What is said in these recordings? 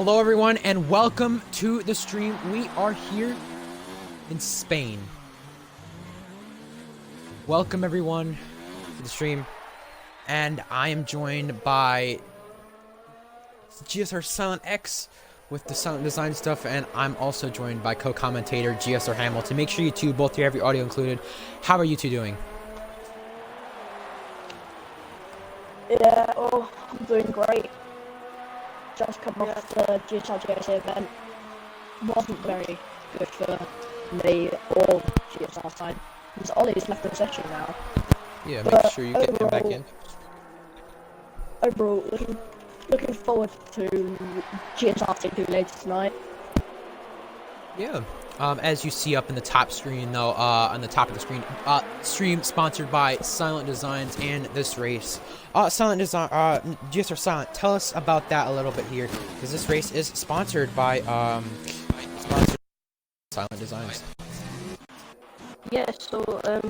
Hello everyone and welcome to the stream. We are here in Spain. Welcome everyone to the stream. And I am joined by GSR Silent X with the Silent Design stuff, and I'm also joined by co-commentator GSR Hamilton. Make sure you two both have your audio included. How are you two doing? Yeah, I'm doing great. Just come off the GSR event. Wasn't very good for me or GSR side. Because Ollie's left the session now. Yeah, make sure you get him back in. Overall, looking forward to GSR 2 later tonight. Yeah. As you see up in the top screen, though, on the top of the screen, stream sponsored by Silent Designs and this race. Silent Design, GSR Silent, tell us about that a little bit here, because this race is sponsored by, Silent Designs. Yeah, so,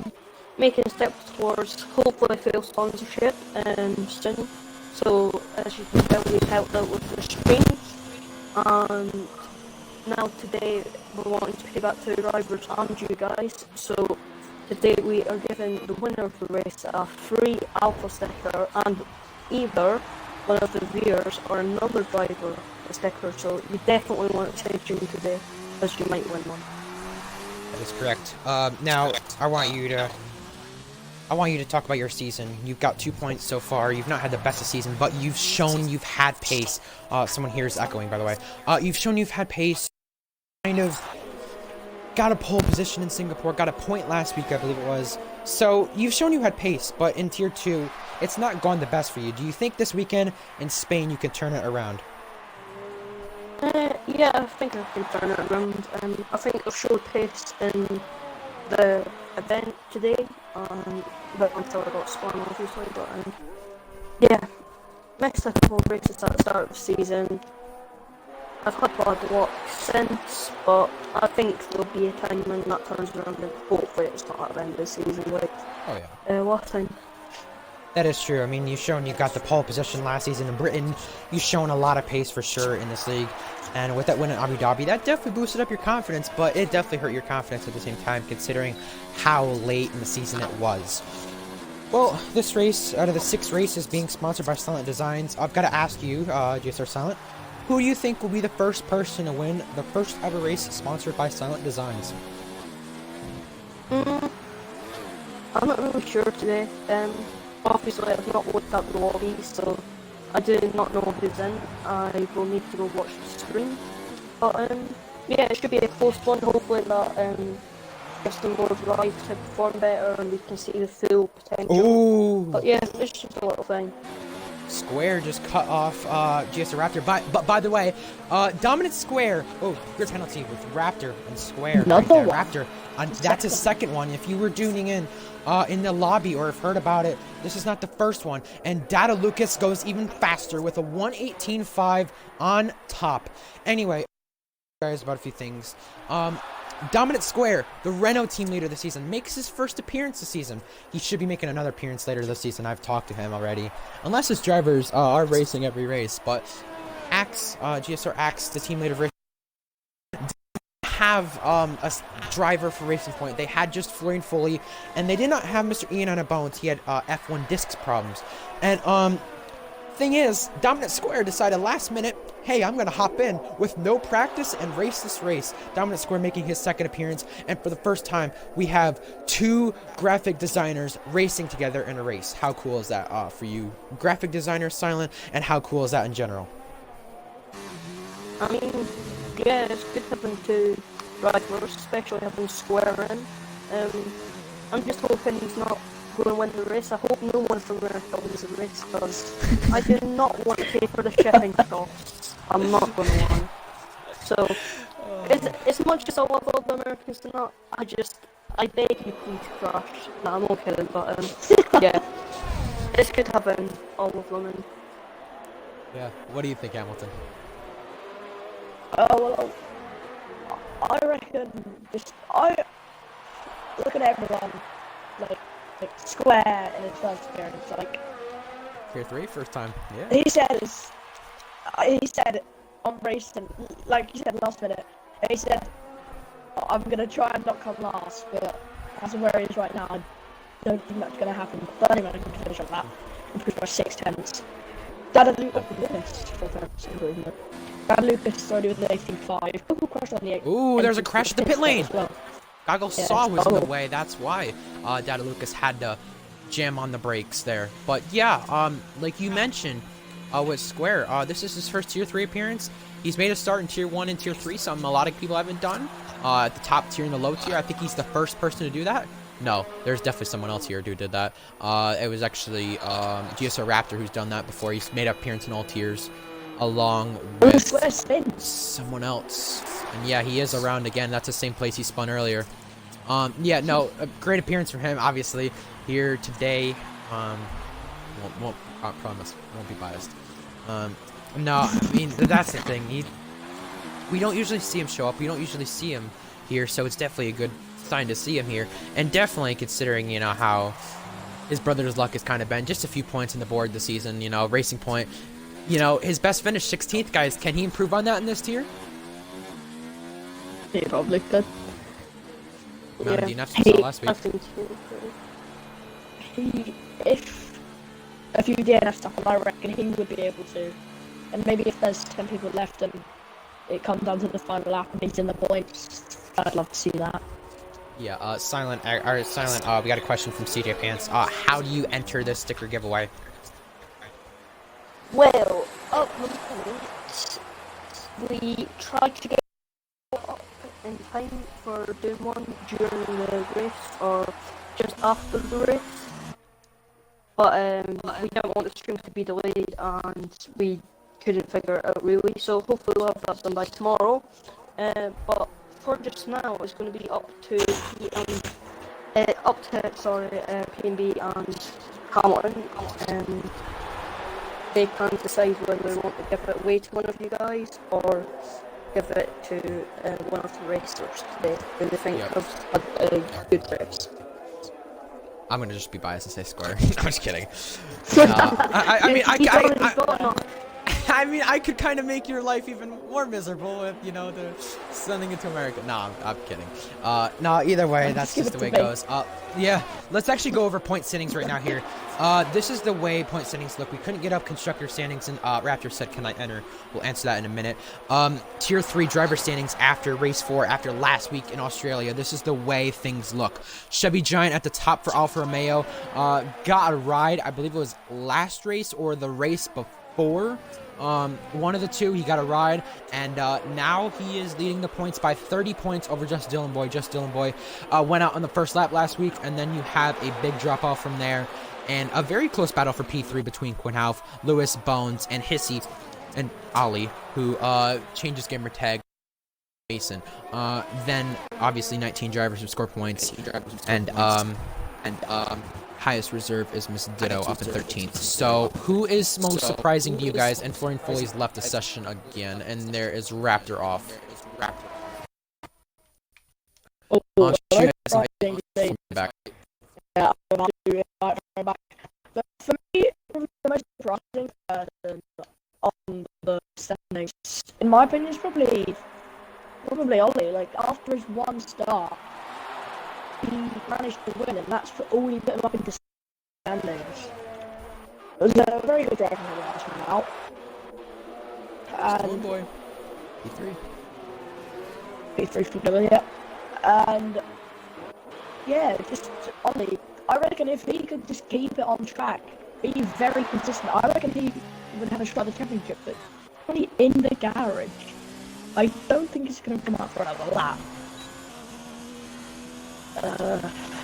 making steps towards hopefully full sponsorship, soon. So, as you can tell, we've helped out with the streams, and now today we're wanting to pay back to the drivers and you guys. So today we are giving the winner of the race a free alpha sticker and either one of the viewers or another driver a sticker. So you definitely want to stay tuned today because you might win one. That is correct. Now I want you to talk about your season. You've got 2 points so far. You've not had the best of season, but you've shown you've had pace. Someone here is echoing, by the way. You've shown you've had pace. Kind of got a pole position in Singapore, got a point last week, I believe it was. So you've shown you had pace, but in Tier 2, it's not gone the best for you. Do you think this weekend in Spain you can turn it around? Yeah, I think I can turn it around. I think I've showed pace in the event today, but until I got spun, obviously. But yeah, missed a couple of races at the start of the season. I've had bad luck since, but I think there'll be a time when that turns around, and hopefully it's not at the end of the season. Like, oh yeah, last time. That is true. I mean, you've shown you got the pole position last season in Britain. You've shown a lot of pace for sure in this league, and with that win in Abu Dhabi, that definitely boosted up your confidence. But it definitely hurt your confidence at the same time, considering how late in the season it was. Well, this race, out of the 6 races being sponsored by Silent Designs, I've got to ask you, GSR Silent, who do you think will be the first person to win the first ever race sponsored by Silent Designs? I'm not really sure today. Obviously I've not looked at the lobby, so I do not know who's in. I will need to go watch the stream. But yeah, it should be a close one. Hopefully that gives them more drive to perform better and we can see the full potential. Ooh. But yeah, it's just a little thing. Square just cut off GSR Raptor. But by the way, Dominant Square. Oh, good penalty with Raptor and Square. Another one. Raptor. That's his second one. If you were tuning in the lobby or have heard about it, this is not the first one. And Data Lucas goes even faster with a 1:18.5 on top. Anyway, guys, about a few things. Dominant Square, the Renault team leader this season, makes his first appearance this season. He should be making another appearance later this season. I've talked to him already. Unless his drivers are racing every race. But Axe, GSR Axe, the team leader of racing, didn't have a driver for Racing Point. They had just Florian Foley, and they did not have Mr. Ian on a bones. He had F1 discs problems. And thing is, Dominant Square decided last minute, hey, I'm going to hop in with no practice and race this race. Dominant Square making his second appearance, and for the first time, we have 2 graphic designers racing together in a race. How cool is that for you graphic designers, Silent, and how cool is that in general? I mean, yeah, it's good having 2 drivers, especially having Square in. I'm just hoping he's not going to win the race. I hope no one from America wins the race, because I do not want to pay for the shipping costs. I'm not going to win. So, as much as I love all the Americans to not, I beg you please crash. No, I'm not kidding, but yeah, it's good having all of them in. Yeah, what do you think, Hamilton? Well, I reckon look at everyone, like Square in his first appearance, like Tier 3, first time, yeah. he said on race, and like you said last minute, he said, oh, I'm gonna try and not come last, but as of where he is right now, I don't think that's gonna happen. But anyway, I'm gonna finish on that. Improved by 6/10. Dad Lucas, 4/10 improvement. Dad Lucas already with the 18.5. Google crash on the 8. Ooh, there's a crash at the pit lane. Well. Goggles saw was in the way. That's why Dada Lucas had to jam on the brakes there. But yeah, like you mentioned, with Square, this is his first Tier 3 appearance. He's made a start in Tier 1 and Tier 3, something a lot of people haven't done. At the top tier and the low tier, I think he's the first person to do that. No, there's definitely someone else here who did that. It was actually GSO Raptor who's done that before. He's made an appearance in all tiers, along with someone else. And yeah, he is around again. That's the same place he spun earlier. Yeah, no, a great appearance for him, obviously, here today. I promise, won't be biased. No, I mean, that's the thing. We don't usually see him show up. We don't usually see him here, so it's definitely a good sign to see him here. And definitely considering, you know, how his brother's luck has kind of been. Just a few points on the board this season, you know, Racing Point. You know, his best finish, 16th, guys. Can he improve on that in this tier? He probably could. Yeah. Last week. If a few DNF stuff, I reckon he would be able to. And maybe if there's 10 people left and it comes down to the final lap and he's in the points, I'd love to see that. Yeah, Silent, we got a question from CJ Pants. How do you enter this sticker giveaway? Well, at the moment, we tried to get up in time for doing one during the race or just after the race. But we don't want the stream to be delayed and we couldn't figure it out really. So hopefully we'll have that done by tomorrow. But for just now, it's going to be up to P&B and Hamilton. They can decide whether they want to give it away to one of you guys or give it to one of the racers today who they think have a good race. I'm gonna just be biased and say Square. I'm just kidding. I mean, I could kind of make your life even more miserable with, you know, the sending it to America. No, I'm kidding. No, either way, that's just the way it goes. Yeah, let's actually go over point standings right now here. This is the way point standings look. We couldn't get up constructor standings, and Raptor said, can I enter? We'll answer that in a minute. Tier 3 driver standings after race 4, after last week in Australia. This is the way things look. Chevy Giant at the top for Alfa Romeo. Got a ride, I believe it was last race or the race before. One of the two, he got a ride, and now he is leading the points by 30 points over Just Dylan Boy. Just Dylan Boy went out on the first lap last week, and then you have a big drop off from there, and a very close battle for P3 between Quinhalf, Lewis, Bones, and Hissy, and Ali, who changes gamer tag Mason. Then obviously 19 drivers who score points, and highest reserve is Miss Ditto up in 13th. So, who is most surprising to you guys? And Florian Foley's left the session again, and there is Raptor off. Back. Yeah, I'll do it right back. But for me, the most surprising on the standings, in my opinion, is probably Ollie. Like, after his one start, he managed to win, and that's all he put him up into standings. It was a very good drive from the last one out. And boy, P3 from Billy, yeah. And yeah, just Ollie, I reckon if he could just keep it on track, be very consistent, I reckon he would have a shot at the championship. But only in the garage, I don't think he's going to come out for another lap.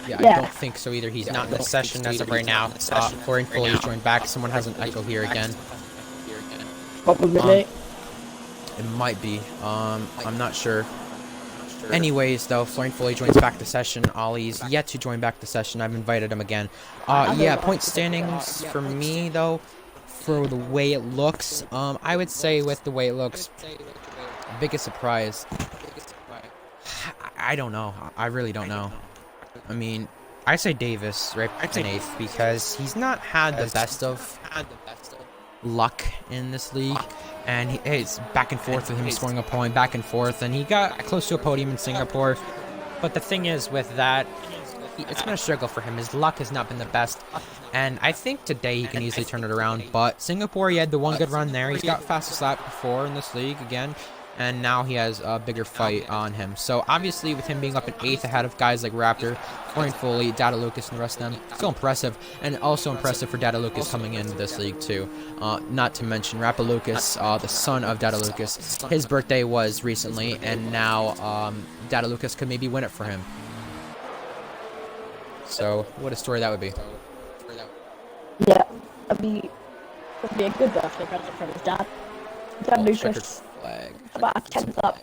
Yeah, I don't think so either. He's not in the session as of right now. Florian Foley joined back. Someone has an echo here again. Probably. It might be. I'm not sure. Anyways, though, Florian Foley joins back the session. Ollie's yet to join back the session. I've invited him again. Yeah, point standings for me, though, for the way it looks. I would say with the way it looks, biggest surprise. I don't know. I really don't know. I mean, I say Davis right in 8th because he's not had the best of luck in this league, and it's back and forth with him scoring a point, back and forth, and he got close to a podium in Singapore. But the thing is, with that, it's been a struggle for him. His luck has not been the best, and I think today he can easily turn it around. But Singapore, he had the one good run there. He's got fastest lap before in this league again, and now he has a bigger fight on him. So obviously, with him being up in 8th ahead of guys like Raptor, Florian Foley, Data Lucas, and the rest of them, still impressive, and also impressive for Data Lucas coming into this league too. Not to mention Rappa Lucas, the son of Data Lucas. His birthday was recently, and now Data Lucas could maybe win it for him. So, what a story that would be. Yeah, that'd be a good birthday present from his dad. Dad Lucas, Flag. about a 10th up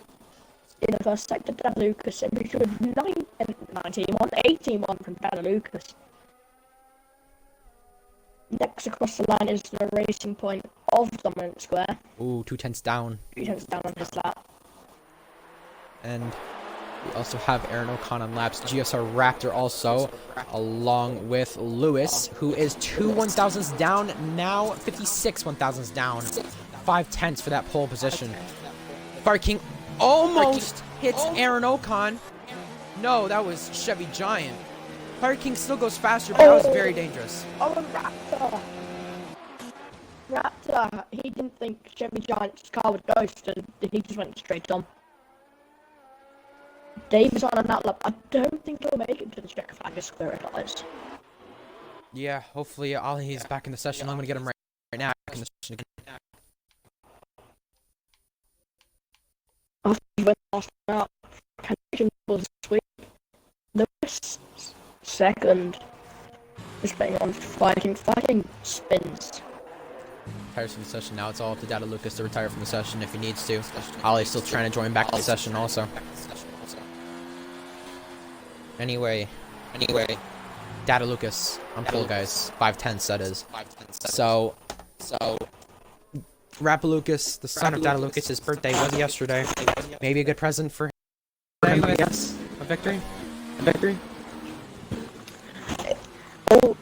in the first sector. Dad Lucas, and we should 18-1 from Dad Lucas. Next across the line is the racing point of Dominant Square. Ooh, 2/10 down. 2/10 down on his lap. And we also have Aaron O'Connor on laps. GSR Raptor also, along with Lewis, who is 2 1,000ths down, now 56 1,000ths down. 5/10 for that pole position. Fire King almost hits Aaron Ocon. No, that was Chevy Giant. Fire King still goes faster, but that was very dangerous. Oh, Raptor! Raptor, he didn't think Chevy Giant's car would ghost, and he just went straight on. Dave is on an outlap. I don't think he'll make it to the Czechoslovakia square it lies. Yeah, hopefully Ali's back in the session. I'm going to get him right now. Back in the session again. After he went last out, connection was sweet. Lewis, second, is betting on fighting spins. Retires from the session now. It's all up to Data Lucas to retire from the session if he needs to. Ali's still trying to join back to the session also. Anyway, Data Lucas on pole, guys. 5/10 that is. So, Rappa Lucas, the son of Data Lucas, his birthday was yesterday. Maybe a good present for him, I guess. A victory.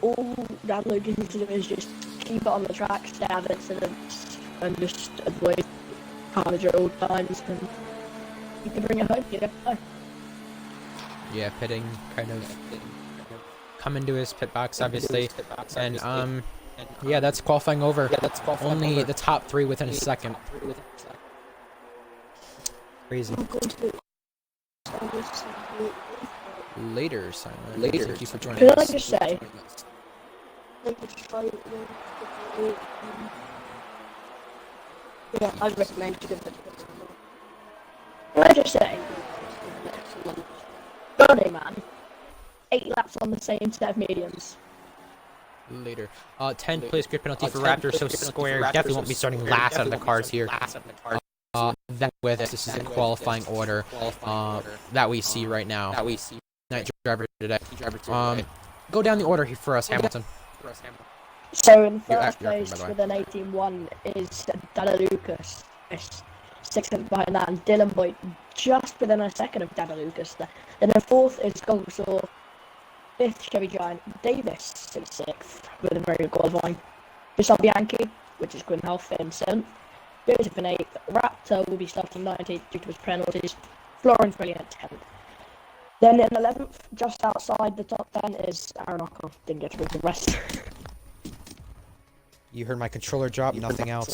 All Dad Lucas needs to do is just keep it on the track, stay out of incidents, and just avoid carnage at all times, and you can bring it home, you know. Yeah, pitting kind of come into his pit box, obviously, and yeah, that's qualifying over. Only the top 3 within a second. Crazy. Later, Simon. Thank you for joining Could I us. just say, Yeah, I'd recommend you give it. Can I just say, Bernie man, 8 laps on the same set of mediums. Later. 10th place grid penalty for Raptor, so Square definitely won't be starting last out of the cars here. Then with this is the qualifying order that we see right now. Night driver today. Go down the order here for us, Hamilton. So in You're first by place the way. with an 18-1 is Dada Lucas. 6th behind that, and Dylan Boyd just within a second of Dada Lucas there. Then in 4th is Golgasaur. 5th Chevy Giant. Davis in 6th with a very good qualifying. Bissell Bianchi, which is Grim Health, in 7th. Joseph in 8th. Raptor will be starting 19th due to his penalties. Florence Brilliant 10th. Then in 11th, just outside the top 10, is Aaron Ocon. Didn't get to read the rest. You heard my controller drop, nothing else.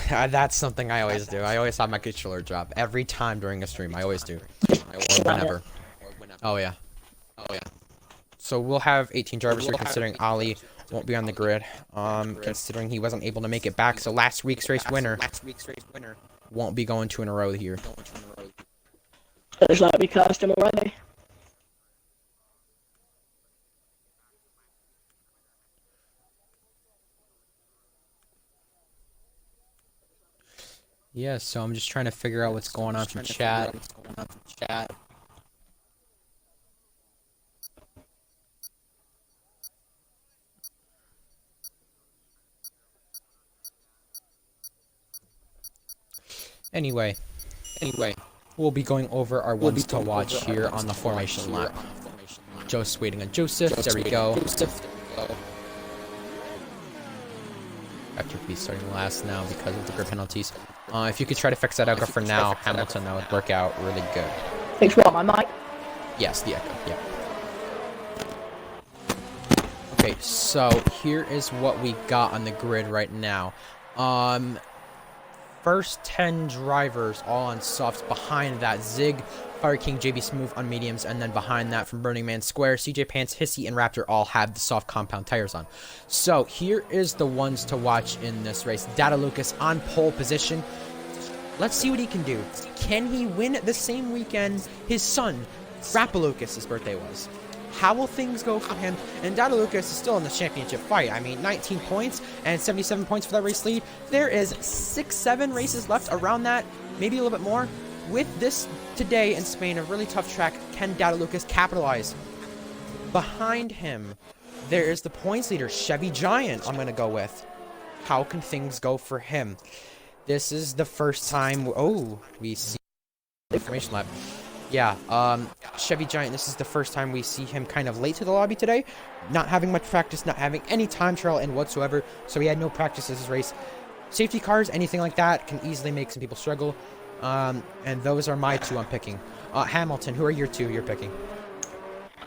That's something I always do. I always have my controller drop. Every time during a stream, I always do. Or whenever. Oh yeah. So we'll have 18 drivers here, considering Ali won't be on the grid. Considering he wasn't able to make it back, so last week's race winner won't be going 2 in a row here. Looks like we cursed him already. Yeah, so I'm just trying to figure out what's going on from chat. Anyway, we'll be going over our ones to watch here on the formation lap. Joe's waiting on Joseph. There we go. to be starting last now because of the grid penalties. If you could try to fix that echo for now, Hamilton, that would work out really good. Fix what, my mic? Yes, the echo, yeah. Okay, so here is what we got on the grid right now. First 10 drivers all on softs. Behind that, Zig, Fire King, JB Smooth on mediums, and then behind that from Burning Man Square, CJ Pants, Hissy, and Raptor all have the soft compound tires on. So here is the ones to watch in this race. Data Lucas on pole position. Let's see what he can do. Can he win the same weekend his son, Rappalucas' birthday was? How will things go for him? And Data Lucas is still in the championship fight. I mean, 19 points and 77 points for that race lead. There is 6-7 races left around that, maybe a little bit more. With this today in Spain, a really tough track, can Data Lucas capitalize? Behind him, there is the points leader, Chevy Giant, I'm going to go with. How can things go for him? This is the first time, we see the information lab. Yeah, Chevy Giant, this is the first time we see him kind of late to the lobby today. Not having much practice, not having any time trial in whatsoever, so he had no practice this race. Safety cars, anything like that, can easily make some people struggle. And those are my two I'm picking. Hamilton, who are your two you're picking?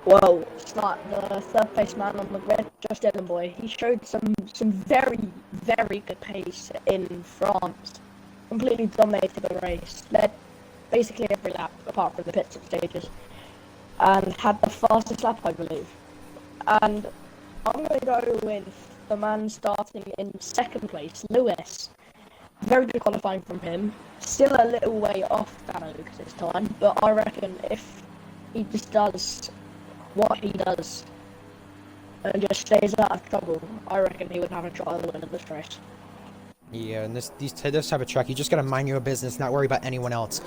Well, start the third place man on the grid, Just Dylan Boy. He showed some very, very good pace in France. Completely dominated the race. Led basically every lap, apart from the pit stop stages. And had the fastest lap, I believe. And I'm going to go with the man starting in second place, Lewis. Very good qualifying from him. Still a little way off Dano Lucas this time, but I reckon if he just does what he does and just stays out of trouble, I reckon he would have a try to win in this race. Yeah, and this type of track, you just gotta mind your business, not worry about anyone else.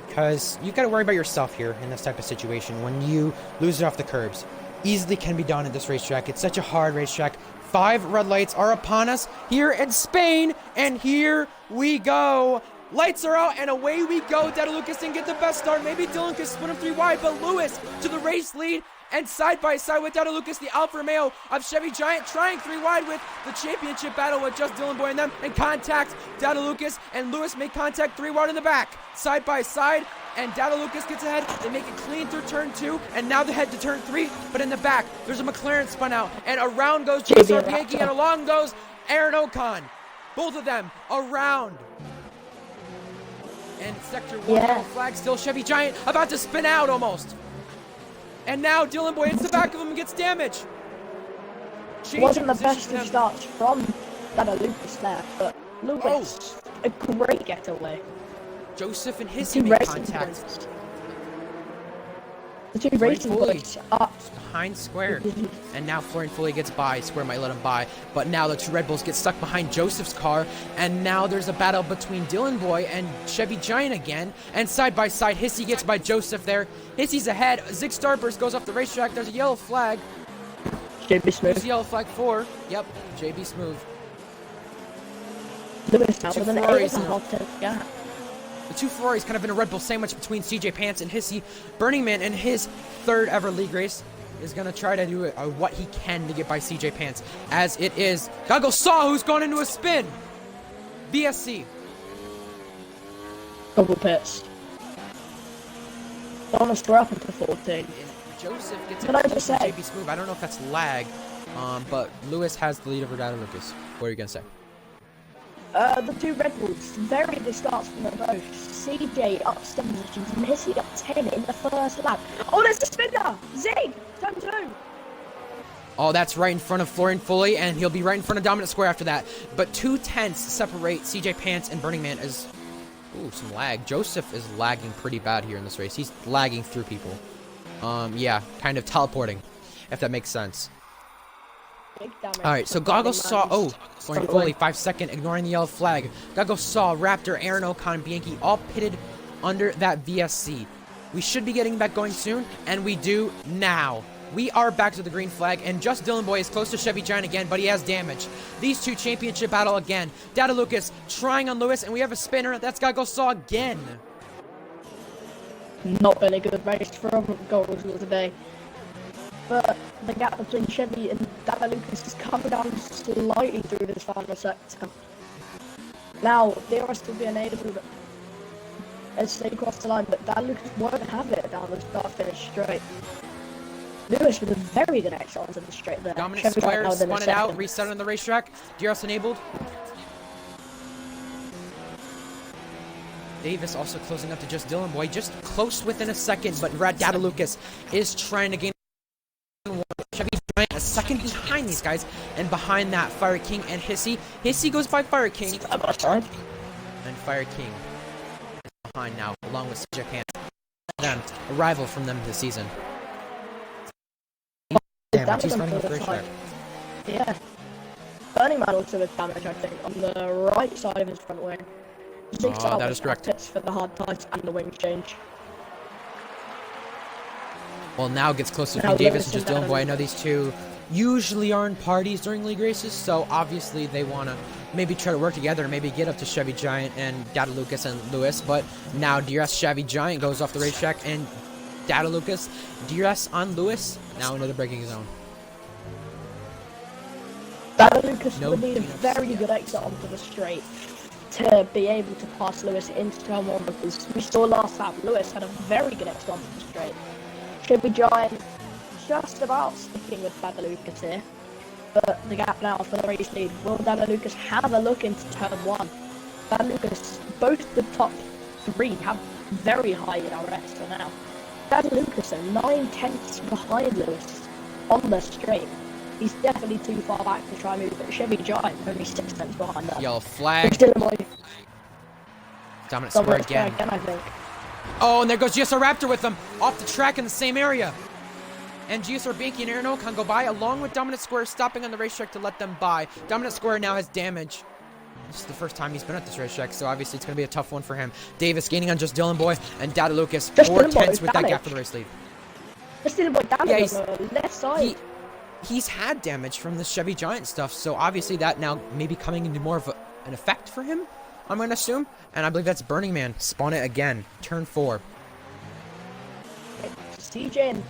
Because you gotta worry about yourself here in this type of situation when you lose it off the curbs. Easily can be done at this racetrack. It's such a hard racetrack. 5 red lights are upon us here in Spain, and here we go. Lights are out, and away we go. Data Lucas didn't get the best start. Maybe Dylan can split him 3 wide, but Lewis to the race lead. And side by side with Data Lucas, the Alfa Romeo of Chevy Giant trying 3 wide with the championship battle with Just Dylan Boy and them. And contact, Data Lucas and Lewis make contact 3 wide in the back. Side by side, and Data Lucas gets ahead. They make it clean through turn 2, and now they head to turn 3. But in the back, there's a McLaren spun out, and around goes Joseph Yankee, and along goes Aaron Ocon. Both of them around. And sector 1 yellow flag still. Chevy Giant about to spin out almost. And now Dylan Boy hits the back of him and gets damage. Wasn't the best of starts from Data Lucas there, but Lucas, a great getaway. Joseph and Hissy make contact. The two racing boys are behind Square. And now Florian Foley gets by. Square might let him by. But now the two Red Bulls get stuck behind Joseph's car. And now there's a battle between Dylan Boy and Chevy Giant again. And side by side, Hissy gets by Joseph there. Hissy's ahead. Zig Starburst goes off the racetrack. There's a yellow flag. JB Smooth. There's a yellow flag 4. Yep, JB Smooth. Lewis now with an 8.5 gap. The two Ferraris kind of in a Red Bull sandwich between CJ Pants and Hissy. Burning Man in his 3rd ever league race is going to try to do what he can to get by CJ Pants. As it is Gago Saw who's gone into a spin. VSC. Double pits. Don't square up into 14. Joseph gets it. JB Smooth. I don't know if that's lag, but Lewis has the lead over Data Lucas. What are you going to say? The two Red Bulls, very good starts from them both. CJ up 7 positions and Hissy up 10 in the first lap. Oh, there's the spinner! Zig! Turn 2! Oh, that's right in front of Florian Foley, and he'll be right in front of Dominant Square after that. But 2 tenths separate CJ Pants and Burning Man as... Ooh, some lag. Joseph is lagging pretty bad here in this race. He's lagging through people. Yeah, kind of teleporting, if that makes sense. Alright, so Gago Saw, Florian Foley, 5 second, ignoring the yellow flag. Gago Saw, Raptor, Aaron Ocon, Bianchi, all pitted under that VSC. We should be getting back going soon, and we do now. We are back to the green flag, and Just Dylan Boy is close to Chevy Giant again, but he has damage. These two championship battle again. Data Lucas trying on Lewis, and we have a spinner. That's Gago Saw again. Not been a good race for him, goals today. But the gap between Chevy and Dada Lucas is coming down slightly through this final sector. Now, DRS will be enabled as they cross the line, but Dada Lucas won't have it down the start-finish straight. Lewis with a very good exit onto the straight there. Dominant square, spun it out, reset on the racetrack. DRS enabled. Davis also closing up to just Dylan Boy, just close within a second, but Dada Lucas is trying to gain one. Chevy Giant a second behind these guys, and behind that, Fire King and Hissy. Hissy goes by Fire King, and Fire King is behind now, along with CJ Pants. Them, a rival from them this season. Damage, he's running the racetrack. Yeah. Burning Man also with damage, I think, on the right side of his front wing. That is correct. Pits for the hard tights and the wing change. Well, now gets closer between Davis and just Dylan Boy. I know these two usually are in parties during league races, so obviously they want to maybe try to work together, maybe get up to Chevy Giant and Dada Lucas and Lewis, but now DRS Chevy Giant goes off the racetrack and Dada Lucas, DRS on Lewis, now into the braking zone. Dada Lucas will need a very good exit onto the straight to be able to pass Lewis into turn 1, because we saw last lap Lewis had a very good exit onto the straight. Chevy Giant just about sticking with Dada Lucas here, but the gap now for the race lead. Will Dada Lucas have a look into turn 1? Dada Lucas, both the top 3 have very high DRS for now. Dada Lucas are 9/10 behind Lewis on the straight. He's definitely too far back to try and move, but Chevy Giant only 6/10 behind that. Yellow flag. Dominant square again, I think. Oh, and there goes GSR Raptor with them off the track in the same area. And GSR Binky and Aaron can go by along with Dominant Square, stopping on the racetrack to let them by. Dominant Square now has damage. This is the first time he's been at this racetrack, so obviously it's going to be a tough one for him. Davis gaining on just Dylan Boy and Dada Lucas. 4/10 with that gap for the race lead. Just Dylan Boy damage on the left side. He's had damage from the Chevy Giant stuff, so obviously that now may be coming into more of an effect for him, I'm going to assume. And I believe that's Burning Man. Spawn it again. Turn 4. CJ and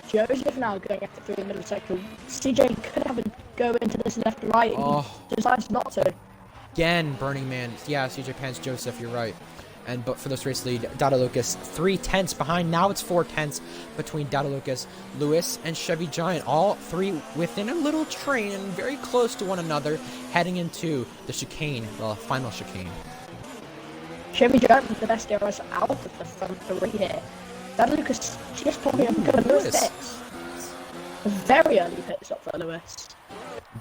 Joseph now going after through the middle sector. CJ could have a go into this left right. Oh. He decides not to. Again, Burning Man. Yeah, CJ Pants, Joseph, you're right. But for this race lead, Dada Lucas 3/10 behind. Now it's 4/10 between Dada Lucas, Lewis, and Chevy Giant. All 3 within a little train and very close to one another, heading into the chicane, the final chicane. Chevy Giant with the best DRS out of the front 3 here. Dada Lucas just probably going to Lewis pits. A very early pit stop for Lewis.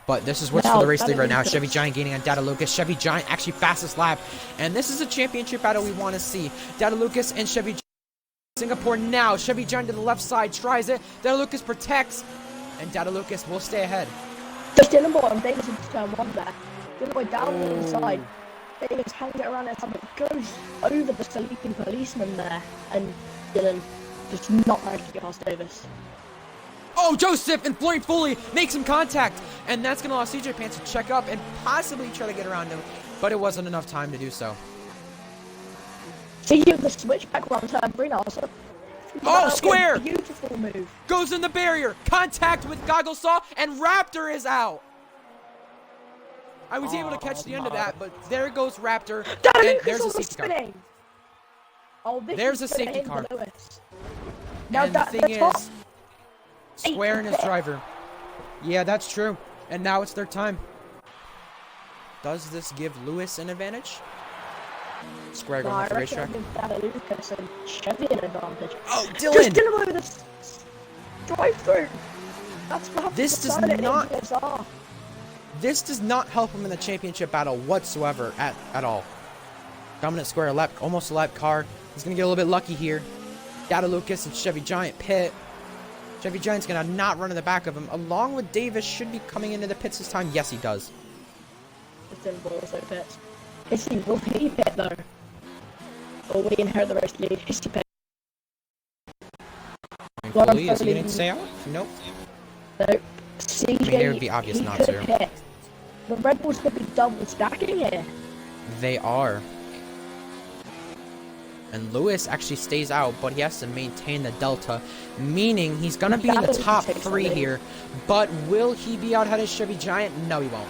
But this is what's for the race lead right now. Chevy Giant gaining on Dada Lucas. Chevy Giant actually fastest lap. And this is a championship battle we want to see. Dada Lucas and Chevy Giant. Singapore now. Chevy Giant to the left side tries it. Dada Lucas protects. And Dada Lucas will stay ahead. Just Dylan Boy and Davis into turn 1 there. Dylan Boy down the inside. Davis hangs it around his head, but goes over the sleeping policeman there. And Dylan does not manage to get past Davis. Oh, Joseph and Florian Foley make some contact. And that's going to allow CJ Pants to check up and possibly try to get around him. But it wasn't enough time to do so. See you the switchback around turn 3 now. So oh, square! Beautiful move. Goes in the barrier. Contact with Goggle Saw. And Raptor is out. I was able to catch the end of that, but there goes Raptor. And there's a safety car. Oh, there's a safety car. Now and the thing is, Square and his driver. Yeah, that's true. And now it's their time. Does this give Lewis an advantage? Square going off the racetrack. Lucas and Chevy an advantage. Oh, Dylan! Just Dylan with this drive-through. That's what This does not help him in the championship battle whatsoever at all. Dominant Square, almost a lap car. He's going to get a little bit lucky here. Dada Lucas and Chevy Giant pit. Chevy Giant's going to not run in the back of him. Along with Davis, should be coming into the pits this time. Yes, he does. Dylan Boy also pits. Hissy, will he pit though? Or will he inherit the race lead? Hissy pit. Foley, is he going to stay out? Nope. Nope. CJ, I mean, it would be obvious not to. Pit. The Red Bulls could be double stacking here. They are. And Lewis actually stays out, but he has to maintain the delta, meaning he's going to be in the top 3 here. But will he be out ahead of Chevy Giant? No, he won't.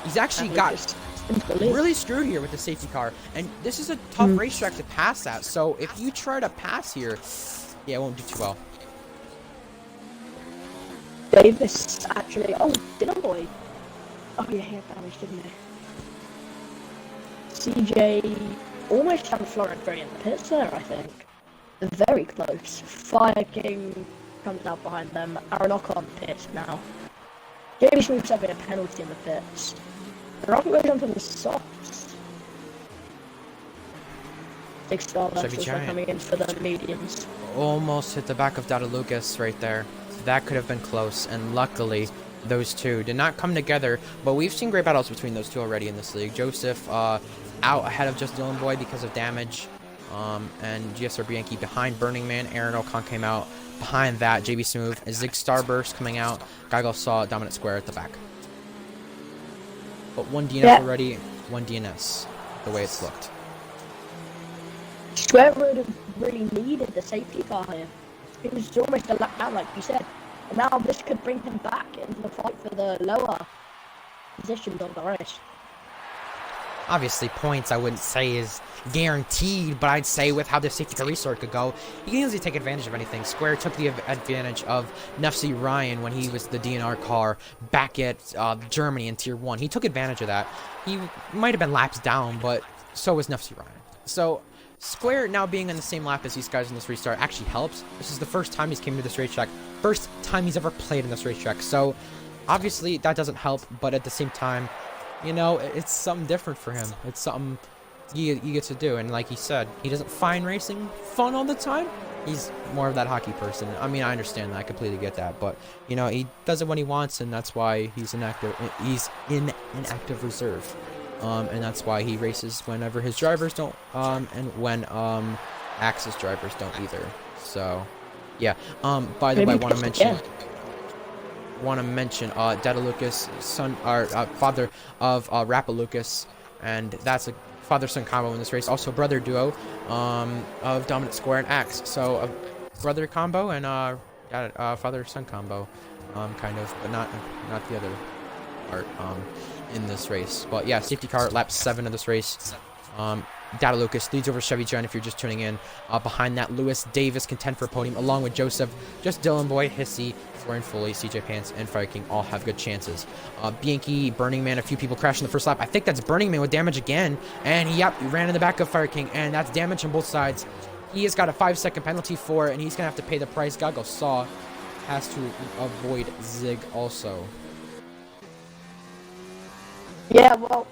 He's actually got really screwed here with the safety car. And this is a tough racetrack to pass at. So if you try to pass here, yeah, it won't do too well. Davis actually. Oh, Dylan Boy. Oh, yeah, he had damage, didn't he? CJ almost had Florent very in the pits there, I think. Very close. Fire King comes out behind them. Aronok on pits now. Jamie Smooth's having a penalty in the pits. Rock goes on for the softs. Big Star Vessels are coming in for the mediums. Almost hit the back of Dada Lucas right there. That could have been close, and luckily those two did not come together, but we've seen great battles between those two already in this league. Joseph out ahead of just Dylan Boy because of damage, and GSR Bianchi behind Burning Man. Aaron O'Con came out behind that. JB Smooth, a Zig Starburst coming out. Geigle saw Dominant Square at the back. But one DNF already, one DNS, the way it's looked. Square would have really needed the safety car here. It was almost a lap down, like you said. And now this could bring him back into the fight for the lower positions of the race. Obviously, points I wouldn't say is guaranteed, but I'd say with how the safety car restart could go, he can easily take advantage of anything. Square took the advantage of Nefsi Ryan when he was the DNR car back at Germany in Tier 1. He took advantage of that. He might have been laps down, but so was Nefsi Ryan. So Square now being on the same lap as these guys in this restart actually helps. This is the first time he's came to this racetrack. First time he's ever played in this racetrack. So obviously that doesn't help, but at the same time, you know, it's something different for him. It's something you get to do. And like he said, he doesn't find racing fun all the time. He's more of that hockey person. I mean, I understand that. I completely get that. But, you know, he does it when he wants, and that's why he's in an active reserve. And that's why he races whenever his drivers don't, and when Axe's drivers don't either. So, yeah. By the way, I want to mention Dada Lucas, son or father of Rappa Lucas, and that's a father-son combo in this race. Also, brother duo of Dominant Square and Axe. So, a brother combo and father-son combo, kind of, but not the other part. In this race. But yeah, safety car lap 7 of this race. Dada Lucas leads over Chevy John if you're just tuning in. Behind that, Lewis Davis contend for a podium along with Joseph. Just Dylan Boy, Hissy, Florian Foley, CJ Pants, and Fire King all have good chances. Bianchi, Burning Man, a few people crashed in the first lap. I think that's Burning Man with damage again. And he ran in the back of Fire King, and that's damage on both sides. He has got a 5-second penalty for it, and he's going to have to pay the price. Goggle Saw has to avoid Zig also. Yeah, well,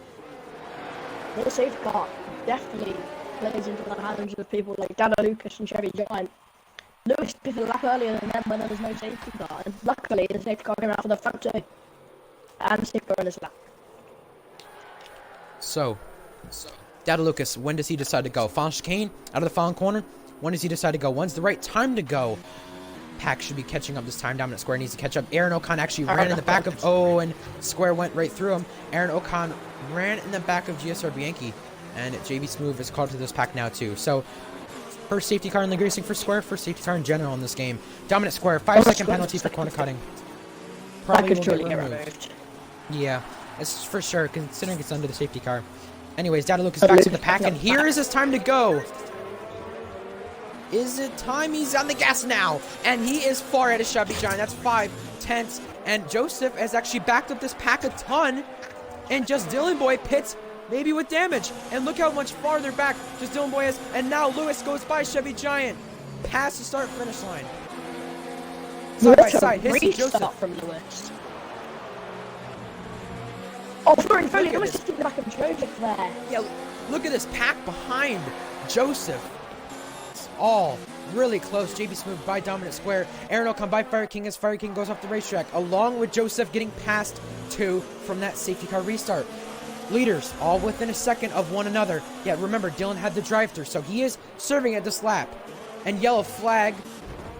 the safety car definitely plays into the hands of people like Dada Lucas and Chevy Giant. Lewis picked a lap earlier than them when there was no safety car, and luckily the safety car came out for the front two. And the safety car in his lap. So, Dada Lucas, when does he decide to go? Final chicane, out of the final corner. When does he decide to go? When's the right time to go? Pack should be catching up this time. Dominant Square needs to catch up. Aaron O'Con actually ran in the back of... Oh, and Square went right through him. Aaron O'Con ran in the back of GSR Bianchi. And JB Smooth is called to this pack now, too. So, first safety car in league racing for Square. First safety car in general in this game. Dominant Square, 5-second penalty for corner cutting. Probably will get removed. Yeah, it's for sure, considering it's under the safety car. Anyways, Dada Lucas back to the pack, and here is his time to go. Is it time? He's on the gas now, and he is far ahead of Chevy John. That's 5/10, and Joseph has actually backed up this pack a ton, and just Dylan Boy pits maybe with damage, and look how much farther back just Dylan Boy is, and now Lewis goes by Chevy Giant, past the start-finish line. Side by side, Hissy, Joseph. From Lewis. Oh, Florian Foley, almost just in the back of Joseph there. Yeah, look at this pack behind Joseph. All really close. JB Smooth by Dominant Square. Aaron O'Con by Fire King as Fire King goes off the racetrack, along with Joseph getting past 2 from that safety car restart. Leaders all within a second of one another. Yeah, remember, Dylan had the drive-through, so he is serving at this lap. And yellow flag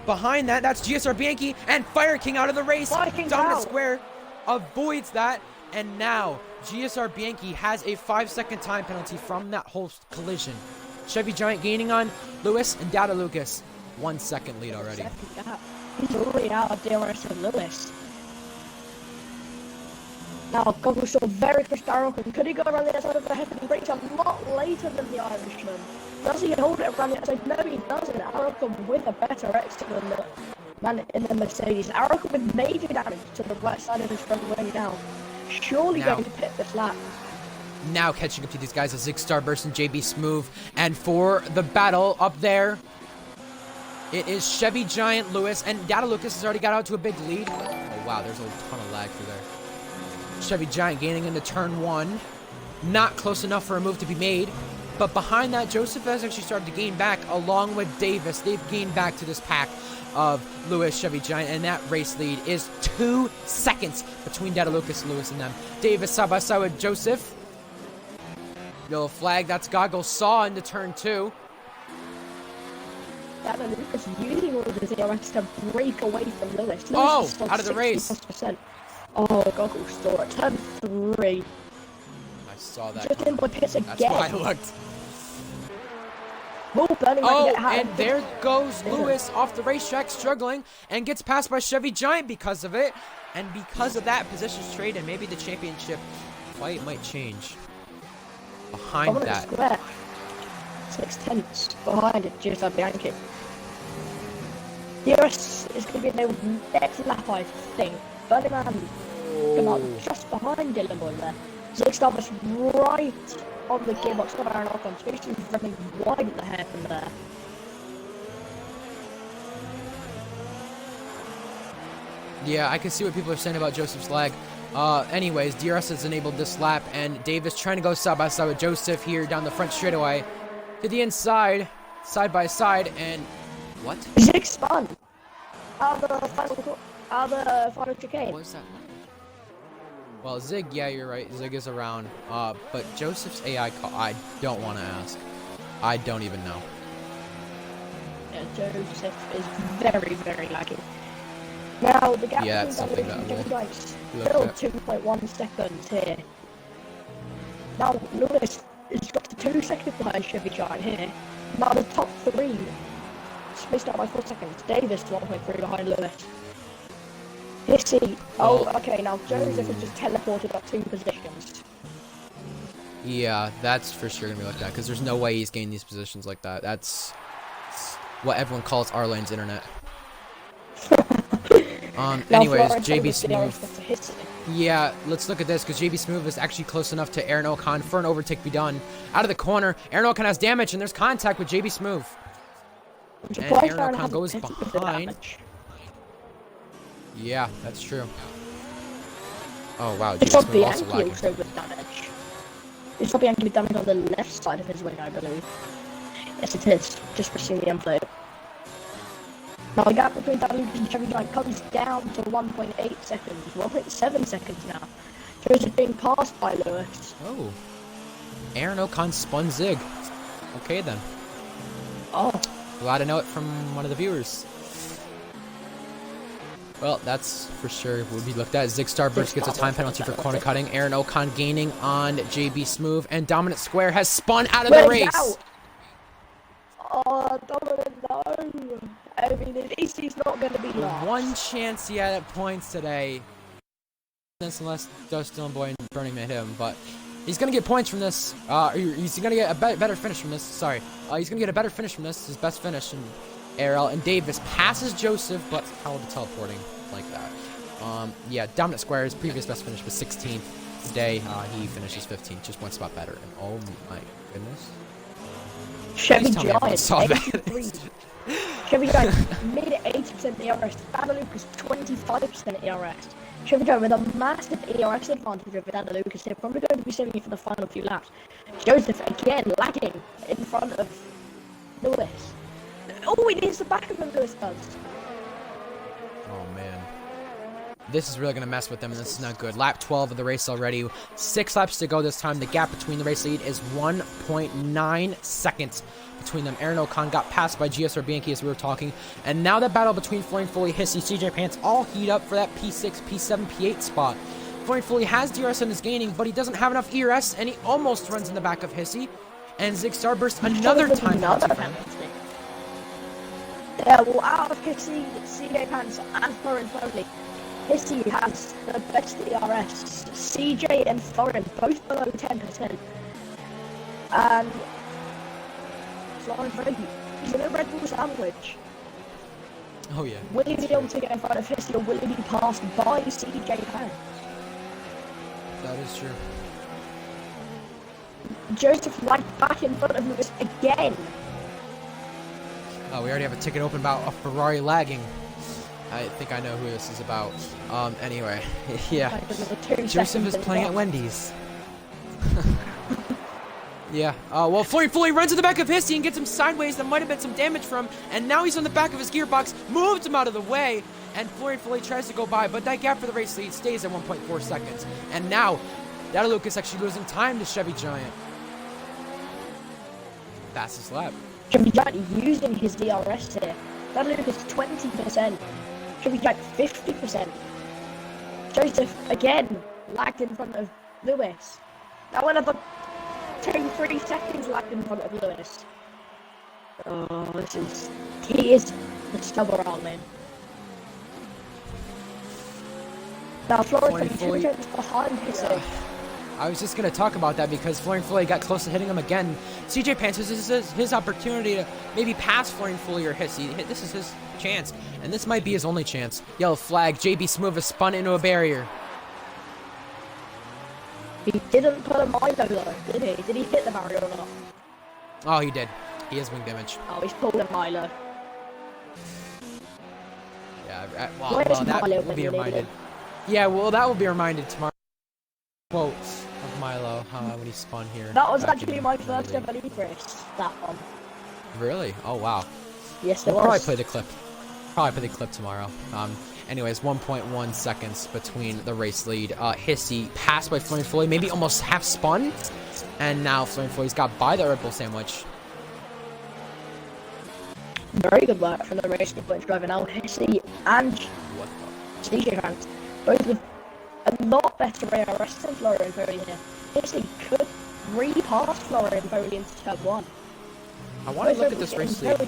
behind that. That's GSR Bianchi and Fire King out of the race. Dominant Square avoids that. And now GSR Bianchi has a 5-second time penalty from that whole collision. Chevy Giant gaining on Lewis and Data Lucas. 1 second lead already. He's already out of DRS and Lewis. Now, Goggles saw very crisp Arrow. Could he go around the outside of the head and breaks a lot later than the Irishman? Does he hold it around the outside? No, he doesn't. Arrow with a better exit than the man in the Mercedes. Arrow with major damage to the right side of his front wing now. Surely going to pit this lap. Now catching up to these guys, a Zig Starburst and JB Smoove. And for the battle up there, it is Chevy Giant, Lewis, and Data Lucas has already got out to a big lead. Oh, wow, there's a ton of lag through there. Chevy Giant gaining into turn 1. Not close enough for a move to be made. But behind that, Joseph has actually started to gain back along with Davis. They've gained back to this pack of Lewis, Chevy Giant, and that race lead is 2 seconds between Data Lucas, Lewis, and them. Davis side by side with Joseph. Yellow flag, that's Goggles saw into turn 2. Data Lucas using all of his DRS to break away from Lewis. Oh, out of the race. Oh, Goggles saw it. Turn 3. I saw that. Just in by pits again. That's why I looked. Oh, and there goes Lewis off the racetrack, struggling, and gets passed by Chevy Giant because of it. And because of that, positions trade, and maybe the championship fight might change. Behind that. Square. 6/10 behind it, just like Bianchi. DRS is going to be the next lap, I think. Ferdinand come up just behind Dylan Boy there. Zig Starburst right on the gearbox, not Aaron Ocon. Spaceship is running wide at the hair from there. Yeah, I can see what people are saying about Joseph's lag. Anyways, DRS has enabled this lap, and Davis trying to go side by side with Joseph here down the front straightaway. To the inside, side by side, and what? Zig spun out of the final chicane. What is that? Well, Zig, yeah, you're right. Zig is around. But Joseph's AI call, I don't want to ask. I don't even know. Yeah, Joseph is very, very laggy. Now, the gap yeah, that's something that still we'll 2.1 seconds here. Now, Lewis has got to 2 seconds behind Chevy Giant here. Now, the top 3 spaced out by 4 seconds. Davis 1.3 behind Lewis. Hissy. Oh, okay, now Joseph has just teleported up 2 positions. Yeah, that's for sure going to be like that, because there's no way he's gaining these positions like that. That's what everyone calls Arlane's internet. Anyways, JB Smoove. Yeah, let's look at this, because JB Smoove is actually close enough to Aaron Ocon for an overtake to be done. Out of the corner, Aaron Ocon has damage, and there's contact with JB Smoove. And Aaron Ocon goes behind. Yeah, that's true. Oh, wow, JB Smoove also lagging. It's probably going to be damage on the left side of his wing, I believe. Yes, it is. Just for seeing the end plate. Now the gap between Data Lucas and Chevy Giant comes down to 1.8 seconds, 1.7 seconds now. Joseph being passed by Lewis. Oh. Aaron Ocon spun Zig. Okay then. Oh. Glad to know it from one of the viewers. Well, that's for sure would be looked at. Zig Starburst gets a time penalty for corner cutting. Aaron Ocon gaining on JB Smoove, and Dominant Square has spun out of the race. Out. Oh, Dominant, no. I mean, at least he's not going to be lost. One chance he had at points today. Unless Dustin Boy and Burning Man hit him, but he's going to get points from this. He's going to get a better finish from this. Sorry. He's going to get a better finish from this. His best finish. And ARL and Davis passes Joseph, but how the teleporting like that? Yeah, Dominant Square's previous best finish was 16th. Today, he finishes 15th, just 1 spot better. And oh my goodness. Chevy Please tell me everyone saw that. Chevy Giant mid 80% ERS, Data Lucas 25% ERS. Chevy Giant with a massive ERS advantage over Data Lucas. They're probably going to be saving it for the final few laps. Joseph again lagging in front of Lewis. Oh, it is the back of him, Lewis does. Oh man. This is really going to mess with them, and this is not good. Lap 12 of the race already. 6 laps to go this time. The gap between the race lead is 1.9 seconds between them. Aaron Ocon got passed by GSR Bianchi as we were talking. And now that battle between Florian Foley, Hissy, CJ Pants all heat up for that P6, P7, P8 spot. Florian Foley has DRS and is gaining, but he doesn't have enough ERS, and he almost runs in the back of Hissy. and Zig Starburst another time penalty for him. Yeah, well, out of Hissy, CJ Pants, and Florian Foley, Hissy has the best DRS. CJ and Florian both below 10%. And Florian Foley, he's in a Red Bull sandwich. Oh yeah. Will he be able to get in front of Hissy, or will he be passed by CJ Pants? That is true. Joseph right back in front of Lewis again. We already have a ticket open about a Ferrari lagging. I think I know who this is about. Anyway, yeah. Joseph is playing at Wendy's. Yeah. Well, Florian fully runs to the back of Hissy and gets him sideways. That might have been some damage from him. And now he's on the back of his gearbox, moves him out of the way. And Florian fully tries to go by, but that gap for the race lead stays at 1.4 seconds. And now, Data Lucas actually losing time to Chevy Giant. Fastest lap. Chevy Giant using his DRS here. Data Lucas 20%. Chevy Giant 50%. Joseph again lagged in front of Lewis. Now another 2-3 seconds lagged in front of Lewis. Oh, he is the stubborn old man. Now Florian Foley is behind Hissy. I was just going to talk about that because Florian Foley got close to hitting him again. CJ Pants, this is his opportunity to maybe pass Florian Foley or Hissy. This is his chance, and this might be his only chance. Yellow flag, JB Smoove has spun into a barrier. He didn't put a Milo though, did he? Did he hit the barrier or not? Oh, he did. He has wing damage. Oh, he's pulled a Milo. Yeah, well that will be reminded. Yeah, well, that will be reminded tomorrow. Quote of Milo when he spun here. That was actually my first ever lead race, that one. Really? Oh, wow. Yes, it we'll was. Probably play the clip. Probably play the clip tomorrow. Anyways, 1.1 seconds between the race lead. Hissy passed by Florian Foley, maybe almost half spun. And now Florian Foley's got by the Red Bull sandwich. Very good work from the race points driver now. Hissy and CJ Pants both with a lot better ARS than Florian Foley here. Hissy could repass Florian Foley into turn 1. I want to look at this race lead.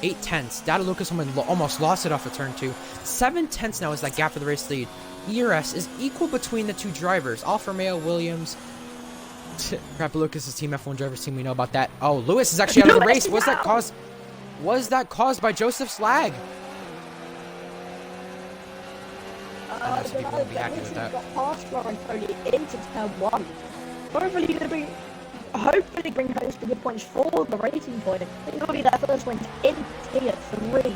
8 tenths. Data Lucas almost lost it off of turn 2. 7 tenths now is that gap for the race lead. ERS is equal between the two drivers. Alfa Romeo, Williams. Crap, Lucas's team, F1 driver's team, we know about that. Oh, Lewis is actually out of the race. Was that caused by Joseph's lag? I know some people won't be happy with that. Got past Florian Foley into turn 1. Hopefully going to be hopefully bring home some good points for the racing point. I think it'll be their first win in tier 3.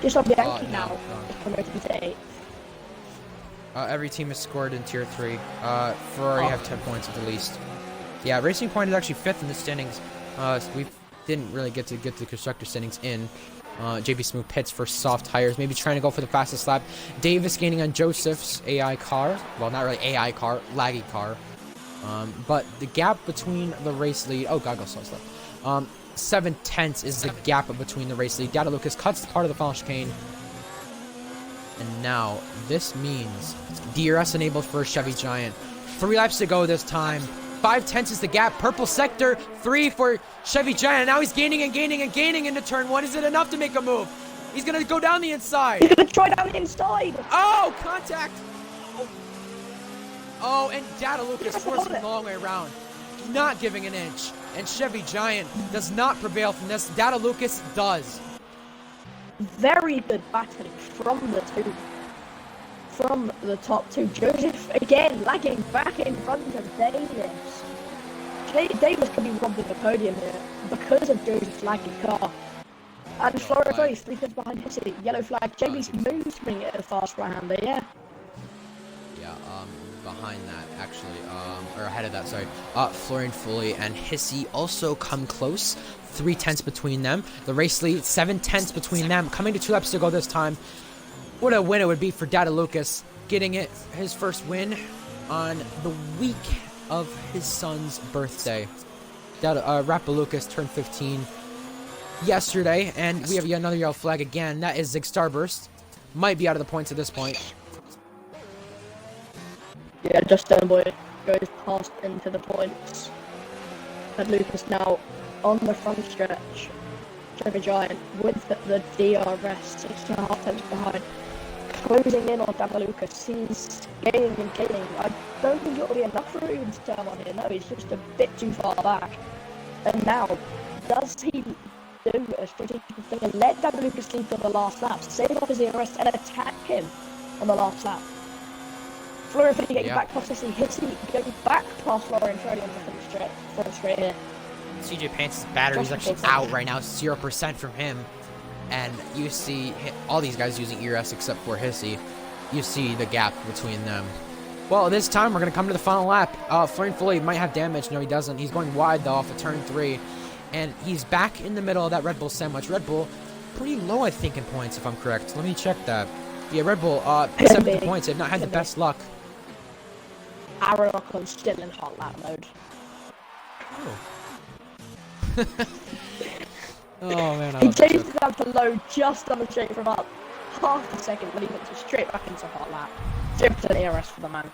Just on Bianchi now is promoted to 8. Every team is scored in tier 3. Ferrari have 10 points at the least. Yeah, Racing Point is actually 5th in the standings. So we didn't really get the constructor standings in. JB Smoove pits for soft tires, maybe trying to go for the fastest lap. Davis gaining on Joseph's AI car. Well, not really AI car, laggy car. But the gap between the race lead... Oh, God, go slow. 7 tenths is the gap between the race lead. Data Lucas cuts part of the final chicane. And now, this means DRS enabled for Chevy Giant. 3 laps to go this time. 5 tenths is the gap. Purple sector. 3 for Chevy Giant. Now he's gaining and gaining and gaining into turn 1. Is it enough to make a move? He's going to go down the inside. He's going to try down the inside. Oh, contact. Oh, and Data Lucas forcing the long way around. Not giving an inch. And Chevy Giant does not prevail from this. Data Lucas does. Very good battling from the top 2. Joseph again lagging back in front of Davis. Davis could be robbed of the podium here because of Joseph's lagging car. And Florian Foley 3 tenths behind Hissy. Yellow flag. JB's moves bring it a fast right-hander, yeah. Yeah, behind that actually, or ahead of that, sorry. Florian Foley and Hissy also come close. 3 tenths between them. The race lead, 7 tenths between them. Coming to 2 laps to go this time. What a win it would be for Data Lucas, getting his first win on the week of his son's birthday. Rappa Lucas turned 15 yesterday, and we have yet another yellow flag again. That is Zig Starburst. Might be out of the points at this point. Yeah, Justin Boy goes past into the points. And Lucas now on the front stretch. Chevy Giant with the DRS 6.5 tenths behind. Closing in on Dada Lucas. He's gaining and gaining. I don't think it'll be enough for him to turn on here. No, he's just a bit too far back. And now, does he do a strategic thing and let Dada Lucas lead for the last lap, save off his DRS and attack him on the last lap? Florian Freddy getting back past Hissy. Hissy going back past Florian Freddy on the front straight here. CJ Pants' battery is actually out right now, 0% from him. And you see all these guys using ERS except for Hissy. You see the gap between them. Well, this time we're going to come to the final lap. Florian Foley might have damage. No, he doesn't. He's going wide, though, off of turn 3. And he's back in the middle of that Red Bull sandwich. Red Bull, pretty low, I think, in points, if I'm correct. Let me check that. Yeah, Red Bull, 70 points. They've not had the best luck. ARL still in hot lap mode. Oh. Oh, man. He changed it down to low just on the straight for about half a second, but he went straight back into hot lap. 0% ARS for the man.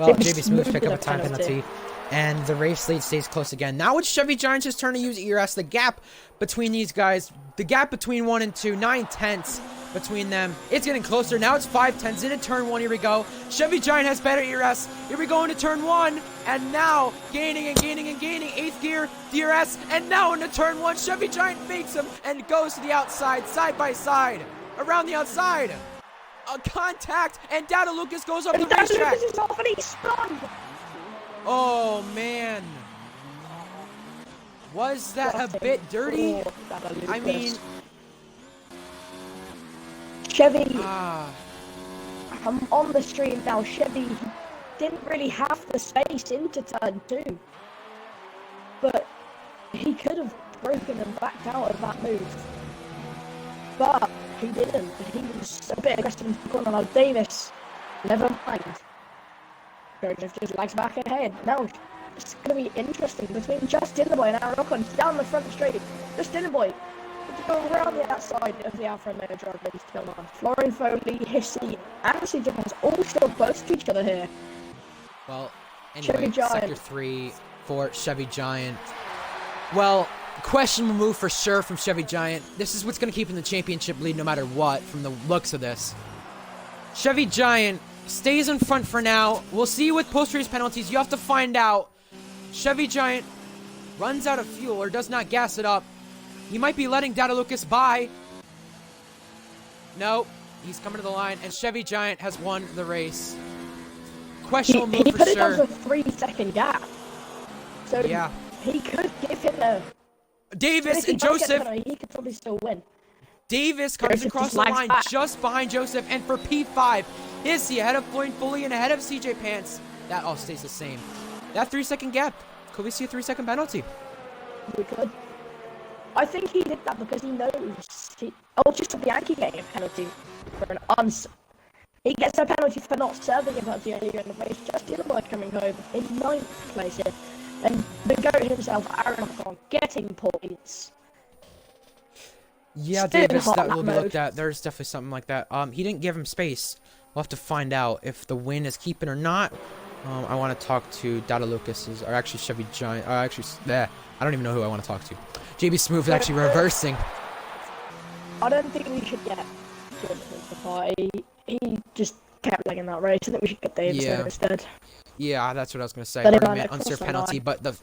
Well, JB Smooth pick up a time penalty, and the race lead stays close again. Now it's Chevy Giants' turn to use ERS. The gap between these guys, the gap between 1 and 2, 9 tenths between them. It's getting closer. Now it's 5 tenths into turn 1. Here we go. Chevy Giant has better ERS. Here we go into turn 1, and now gaining and gaining and gaining. 8th gear, DRS, and now into turn 1. Chevy Giant fakes him and goes to the outside, side by side, around the outside. A contact, and Dada Lucas goes up the racetrack. Lucas is off and he's spun. Oh, man. Was that a bit dirty? I mean... Chevy, I'm on the stream now. Chevy didn't really have the space into turn 2. But he could have broken and backed out of that move. But he didn't. He was a bit aggressive in the corner. Now Davis, never mind. Joseph just lags back ahead. Now it's going to be interesting between Just Dinnerboy and Aaron Ocon down the front straight. Just Dinnerboy to go around the outside of the Alfa Romeo driver ready to come on. Florian Foley, Hissy, and CJ Pants all still close to each other here. Well, anyway, Sector 3 for Chevy Giant. Well, questionable move for sure from Chevy Giant. This is what's going to keep him in the championship lead no matter what from the looks of this. Chevy Giant stays in front for now. We'll see with post-race penalties. You have to find out. Chevy Giant runs out of fuel or does not gas it up. He might be letting Dada Lucas by. No, he's coming to the line, and Chevy Giant has won the race. Questionable move for sure. He put it down to a 3-second gap. So yeah, he could give him a... Davis and Joseph. He could probably still win. Davis comes across the line just behind Joseph, and for P5, is he ahead of Florian Foley and ahead of CJ Pants? That all stays the same. That 3-second gap. Could we see a 3-second penalty? We could. I think he did that because he knows just for the Yankee getting a penalty for an he gets a penalty for not serving him at the earlier in the race. Just Dinnerboy coming home in 9th place here. And the GOAT himself, Aaron Ocon, getting points. Yeah, Still Davis, hot that will be mode. looked at. There's definitely something like that. He didn't give him space. We'll have to find out if the win is keeping or not. I want to talk to Dada Lucas's, or actually Chevy Giant. I don't even know who I want to talk to. JB Smooth is actually reversing. I don't think we should get Jonathan to the party. He just kept legging that race. I think we should get Davis in instead. Yeah, that's what I was going to say. But Argument, unfair penalty, but I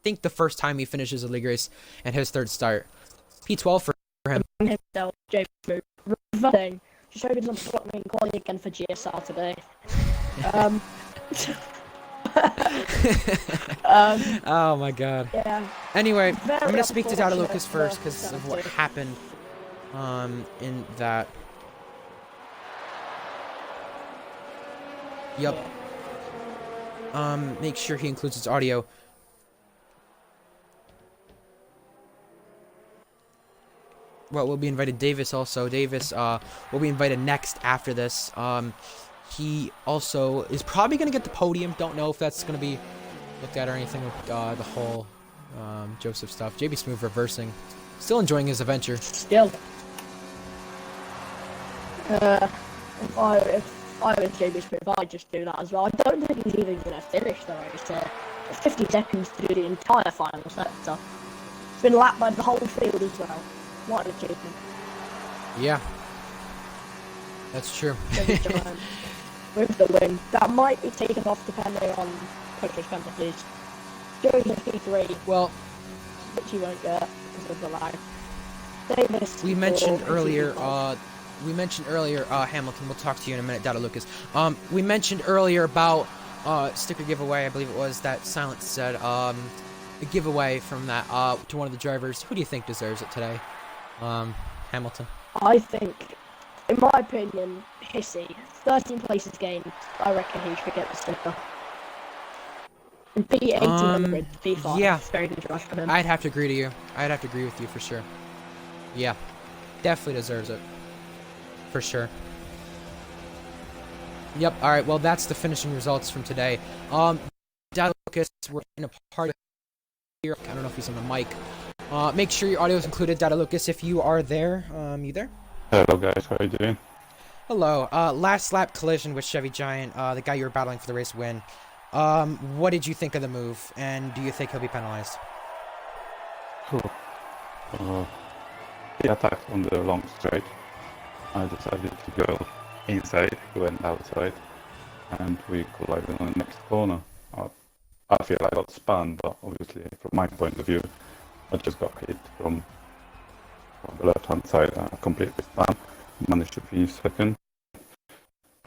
think the first time he finishes a league race and his 3rd start. P12 for him. Himself, JB Smooth, reversing. Just hoping doesn't slot me in quality again for GSR today. Oh my god. Yeah. Anyway, I'm going to speak to Dada Lucas first because of what happened in that. Yep. Make sure he includes his audio. Well, we'll be invited Davis also. Davis will be invited next after this. He also is probably going to get the podium. Don't know if that's going to be looked at or anything with the whole Joseph stuff. JB Smooth reversing. Still enjoying his adventure. Still. If I was JB Smooth, I'd just do that as well. I don't think he's even going to finish the race here. 50 seconds to do the entire final sector. It's been lapped by the whole field as well. What an achievement. Yeah. That's true. With the win. That might be taken off depending on coaches' penalties. Joe's in P3. Well, which you won't get because of the lag. Davis. we mentioned earlier, Hamilton, we'll talk to you in a minute, Dada Lucas. We mentioned earlier about sticker giveaway, I believe it was, that Silence said, a giveaway from that to one of the drivers. Who do you think deserves it today? Hamilton. I think, in my opinion, Hissy. 13 places gained. I reckon he should get the sticker. And P18 P5. Yeah. Very good drive for him. I'd have to agree to you. I'd have to agree with you for sure. Yeah. Definitely deserves it. For sure. Yep, alright, well that's the finishing results from today. Dada Lucas, we're in a part here. I don't know if he's on the mic. Make sure your audio is included, Dada Lucas, if you are there. You there? Hello guys, how are you doing? Hello. Last lap collision with Chevy Giant, the guy you were battling for the race win. What did you think of the move, and do you think he'll be penalized? He attacked on the long straight. I decided to go inside, he went outside, and we collided on the next corner. I feel I got spun, but obviously from my point of view, I just got hit from the left hand side and I completely spun. Managed to finish second.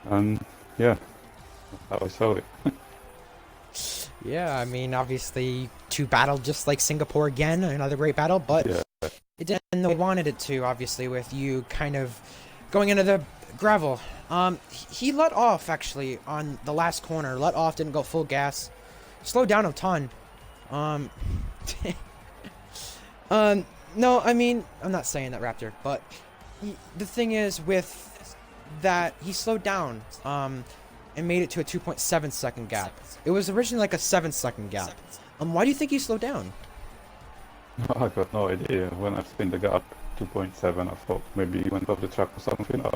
And yeah, that's how I saw it. Yeah, I mean, obviously, two battled just like Singapore again, another great battle, but Yeah. it didn't the way we wanted it to, obviously, with you kind of going into the gravel. He let off, actually, on the last corner. Let off, didn't go full gas. Slowed down a ton. No, I mean, I'm not saying that, Raptor, but the thing is with that, he slowed down, and made it to a 2.7 second gap. It was originally like a 7-second gap. Why do you think he slowed down? I got no idea. When I seen the gap 2.7, I thought maybe he went off the track or something. I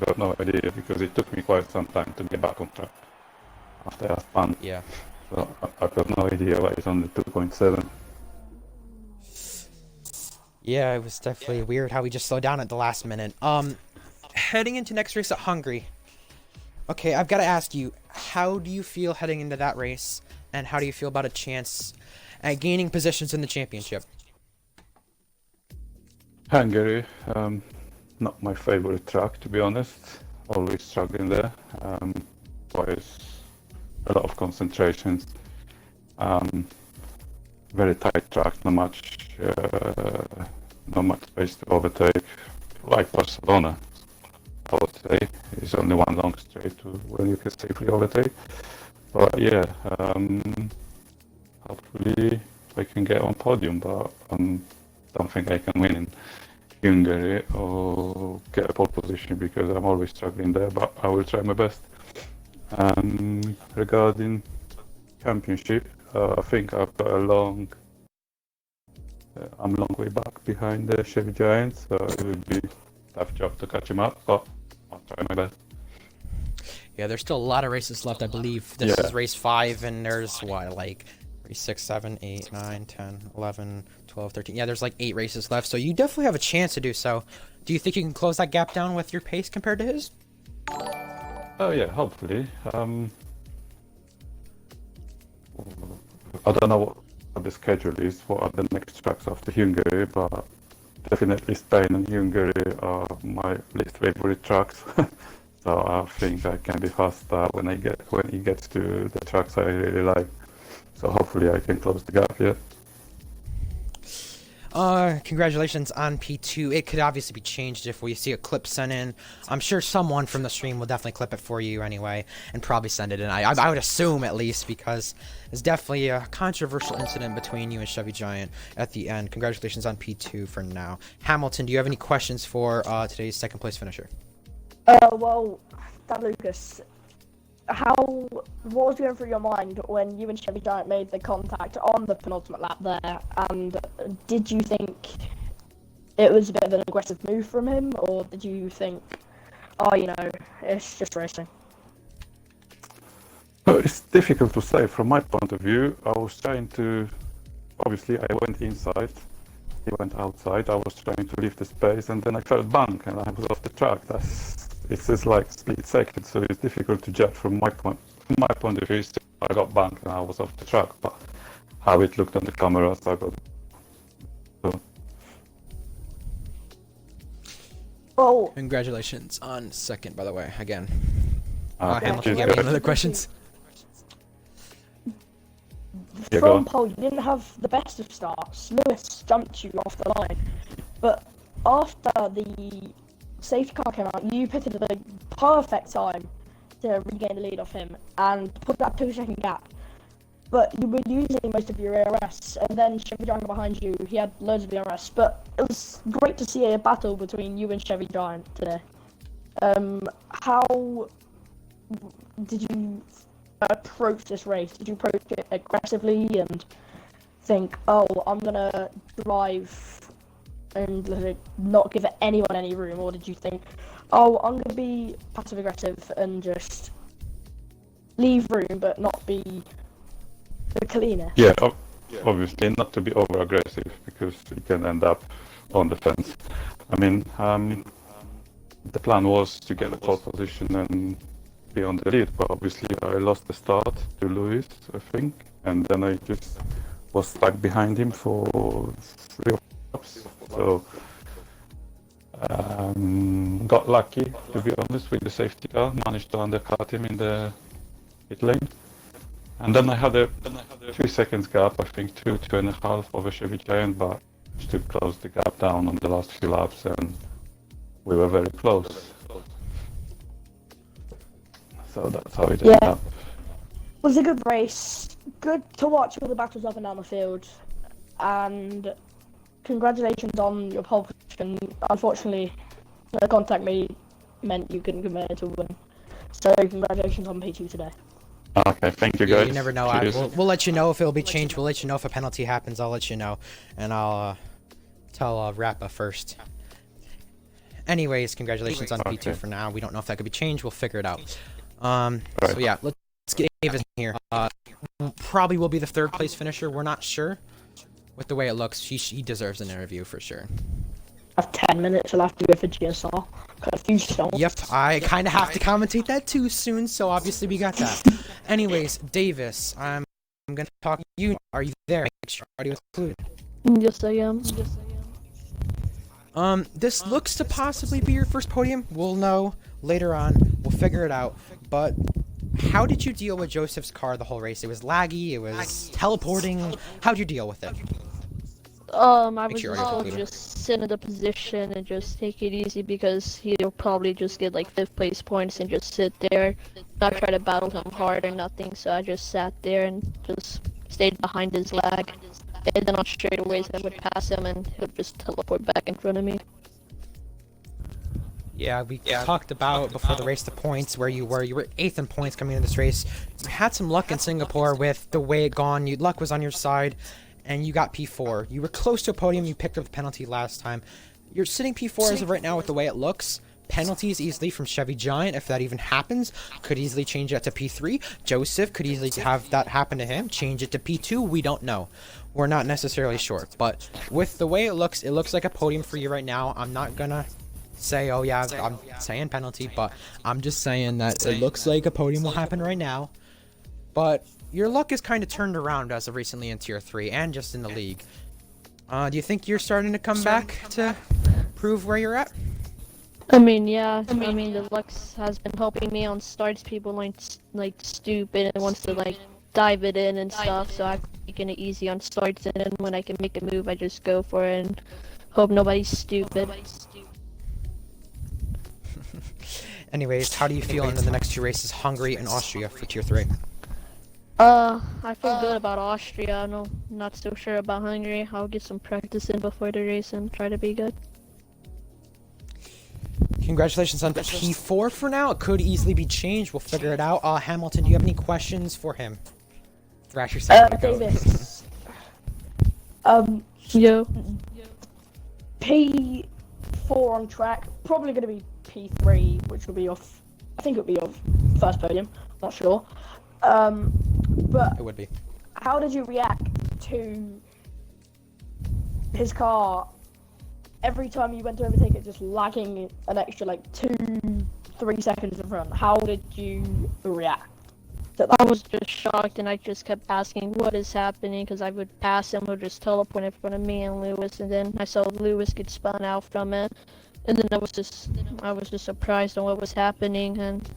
got no idea because it took me quite some time to get back on track after I spun. Yeah. So I got no idea why it's on the 2.7. Yeah, it was definitely weird how he just slowed down at the last minute. Heading into next race at Hungary. Okay, I've got to ask you, how do you feel heading into that race, and how do you feel about a chance at gaining positions in the championship? Hungary, not my favorite track to be honest. Always struggling there. Requires a lot of concentrations. Very tight track, not much space to overtake. Like Barcelona, I would say, it's only one long straight where you can safely overtake. But yeah, hopefully I can get on podium, but don't think I can win in Hungary or get a pole position because I'm always struggling there, but I will try my best. Regarding championship, I think I've got I'm a long way back behind the Chevy Giants, so it will be a tough job to catch him up, but I'll try my best. Yeah, there's still a lot of races left, I believe. This is race 5, and there's, what, like, race 6, 7, 8, 9, 10, 11, 12, 13. Yeah, there's like 8 races left, so you definitely have a chance to do so. Do you think you can close that gap down with your pace compared to his? Oh yeah, hopefully. I don't know what the schedule is, what are the next tracks after Hungary, but definitely Spain and Hungary are my least favorite tracks. So I think I can be faster when he gets to the tracks I really like. So hopefully I can close the gap here. Congratulations on P2. It could obviously be changed if we see a clip sent in. I'm sure someone from the stream will definitely clip it for you anyway, and probably send it in. I would assume, at least, because it's definitely a controversial incident between you and Chevy Giant at the end. Congratulations on P2 for now. Hamilton, do you have any questions for today's second place finisher? Well, Dan Lucas, what was going through your mind when you and Chevy Giant made the contact on the penultimate lap there? And did you think it was a bit of an aggressive move from him, or did you think, oh, it's just racing? Well, it's difficult to say. From my point of view, I was trying to. Obviously, I went inside. He went outside. I was trying to leave the space, and then I felt bang, and I was off the track. It's just like split second, so it's difficult to judge from my point. From my point of view, I got banged and I was off the track. But how it looked on the cameras, I got. So. Oh, Congratulations on second, by the way, again. Thank Hamilton, you. you have any other questions? Yeah, go on. from pole, you didn't have the best of starts. Lewis jumped you off the line, but after the safety car came out, you pitted at the perfect time to regain the lead off him and put that 2-second gap. But you were using most of your ARS, and then Chevy Giant behind you, he had loads of ARS. But it was great to see a battle between you and Chevy Giant today. How did you approach this race? Did you approach it aggressively and think, oh, I'm gonna drive and not give anyone any room, or did you think, oh, I'm gonna be passive aggressive and just leave room but not be the cleaner? Yeah, obviously not to be over aggressive because you can end up on the fence. I mean, the plan was to get the pole position and be on the lead, but obviously I lost the start to Lewis, I think, and then I just was stuck behind him for 3 laps. So got lucky, to be honest, with the safety car, managed to undercut him in the pit lane. And then I had a 2 seconds gap, I think 2.5 over Chevy Giant, but to close the gap down on the last few laps, and we were very close. So that's how it ended up. It was a good race. Good to watch all the battles up and down the field. And congratulations on your pole position. Unfortunately, the contact meant you couldn't convert to win. So congratulations on P2 today. Okay, thank you Yeah, guys. you never know. We'll let you know if it'll be changed. We'll let you know if a penalty happens. I'll let you know. And I'll tell Rappa first. Anyways, congratulations on P2 for now. We don't know if that could be changed. We'll figure it out. So yeah, let's get Davis in here. Probably will be the 3rd place finisher. We're not sure. With the way it looks, he deserves an interview for sure. I have 10 minutes. I'll have to go for GSR. Got a few songs. Yep, I kind of have to commentate that too soon, so obviously we got that. Anyways, Davis, I'm gonna talk to you. Are you there? Make sure audio is included. Yes, I am. This looks to possibly be your first podium. We'll know later on. We'll figure it out. But how did you deal with Joseph's car the whole race? It was laggy. It was teleporting. How'd you deal with it? I was sure just audio told is to just sit in the position and just take it easy because he'll probably just get like 5th place points and just sit there, not try to battle him hard or nothing. So I just sat there and just stayed behind his lag. And then on straightaways I would pass him and he'll just teleport back in front of me. Yeah, we talked about before the race the points where you were. You were 8th in points coming into this race. You had some luck in Singapore with the way it gone. Luck was on your side, and you got P4. You were close to a podium. You picked up the penalty last time. You're sitting P4 as of right now with the way it looks. Penalties easily from Chevy Giant, if that even happens. Could easily change that to P3. Joseph could easily have that happen to him. Change it to P2. We don't know. We're not necessarily sure. But with the way it looks like a podium for you right now. I'm not gonna say, oh yeah, I'm saying penalty, but I'm just saying that it looks like a podium will happen right now. But your luck is kind of turned around as of recently in Tier 3 and just in the league. Do you think you're starting to come back to prove where you're at? I mean, yeah. I mean, the Lux has been helping me on starts. People like stupid and wants to like dive it in and stuff. So I'm making it easy on starts, and then when I can make a move, I just go for it and hope nobody's stupid. Anyways, how do you feel into the next 2 races, Hungary and Austria for Tier 3? I feel good about Austria. No, not so sure about Hungary. I'll get some practice in before the race and try to be good. Congratulations on P4 for now. It could easily be changed. We'll figure it out. Hamilton, do you have any questions for him? Thrash yourself. Davis. Yo. P4 on track. Probably going to be P3, which will be off. I think it'll be off first podium. Not sure. But It would be. how did you react to his car every time you went to overtake it, just lagging an extra like 2-3 seconds in front? How did you react to that? I was just shocked, and I just kept asking what is happening, because I would pass him or just teleport in front of me and Lewis, and then I saw Lewis get spun out from it, and then I was just surprised on what was happening, and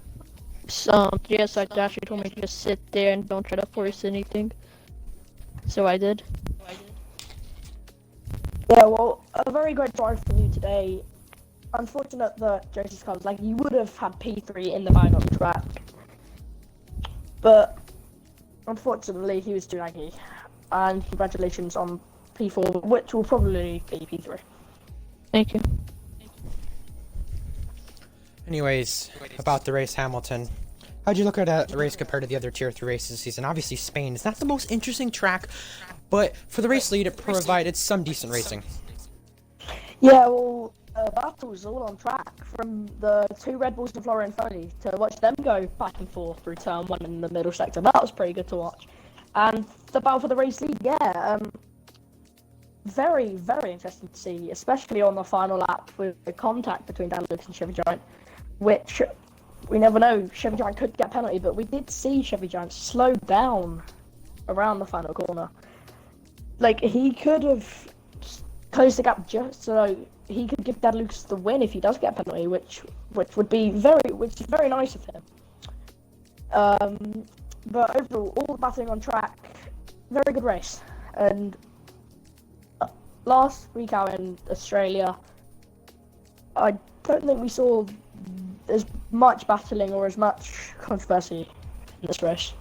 yes, I actually told me to just sit there and don't try to force anything. So I did. Yeah, well, a very great drive for you today. Unfortunate that Joseph's car was like, you would have had P3 in the final track. But unfortunately, he was too laggy. And congratulations on P4, which will probably be P3. Thank you. Anyways, about the race, Hamilton. How'd you look at that race compared to the other Tier 3 races this season? Obviously, Spain is not the most interesting track, but for the race lead, it provided some decent racing. Yeah, well, battles all on track, from the 2 Red Bulls and Florian Foley to watch them go back and forth through turn 1 in the middle sector. That was pretty good to watch. And the battle for the race lead, yeah, very, very interesting to see, especially on the final lap with the contact between Dan Lucas and Chevy Giant, which we never know. Chevy Giant could get a penalty, but we did see Chevy Giant slow down around the final corner. Like, he could have closed the gap just so he could give Dad Lucas the win if he does get a penalty, which is very nice of him. But overall, all the battling on track, very good race. And last week out in Australia, I don't think we saw as much battling or as much controversy in this race.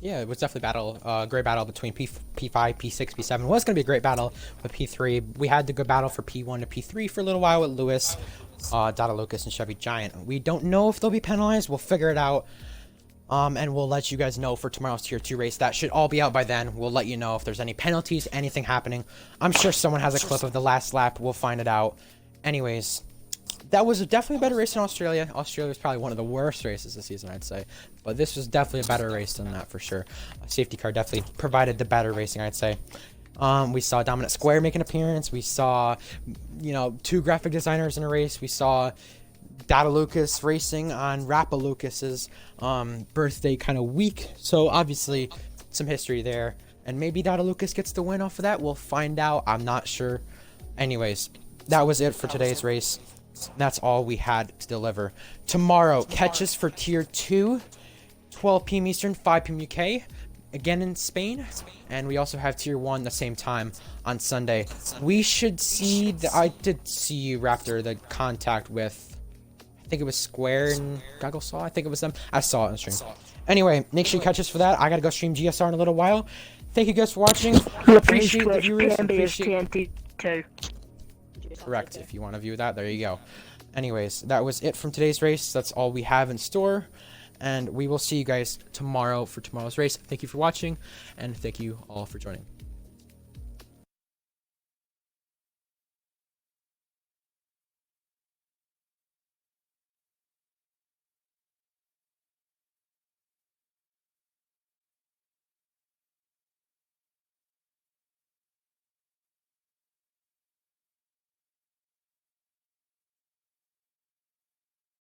Yeah, it was definitely a great battle between P5, P6, P7. It was going to be a great battle with P3. We had the good battle for P1 to P3 for a little while with Lewis, Dada Lucas, and Chevy Giant. We don't know if they'll be penalized. We'll figure it out. And we'll let you guys know for tomorrow's Tier 2 race. That should all be out by then. We'll let you know if there's any penalties, anything happening. I'm sure someone has a clip of the last lap. We'll find it out. Anyways, that was definitely a better race in Australia. Australia was probably one of the worst races this season, I'd say. But this was definitely a better race than that for sure. Safety car definitely provided the better racing, I'd say. We saw Dominant Square make an appearance. We saw, 2 graphic designers in a race. We saw Dada Lucas racing on Rappa Lucas's birthday kind of week. So obviously some history there. And maybe Dada Lucas gets the win off of that. We'll find out. I'm not sure. Anyways, that was it for today's race. That's all we had to deliver. Tomorrow, catches for Tier 2, 12 p.m. Eastern, 5 p.m. UK. Again in Spain. And we also have Tier 1 the same time on Sunday. We should see... I did see you, Raptor, the contact with... I think it was Square and Goggle Saw. I think it was them. I saw it on stream. Anyway, make sure you catch us for that. I gotta go stream GSR in a little while. Thank you guys for watching. Appreciate the viewers. Correct. If you want to view that, there you go. Anyways, that was it from today's race. That's all we have in store. And we will see you guys tomorrow for tomorrow's race. Thank you for watching. And thank you all for joining.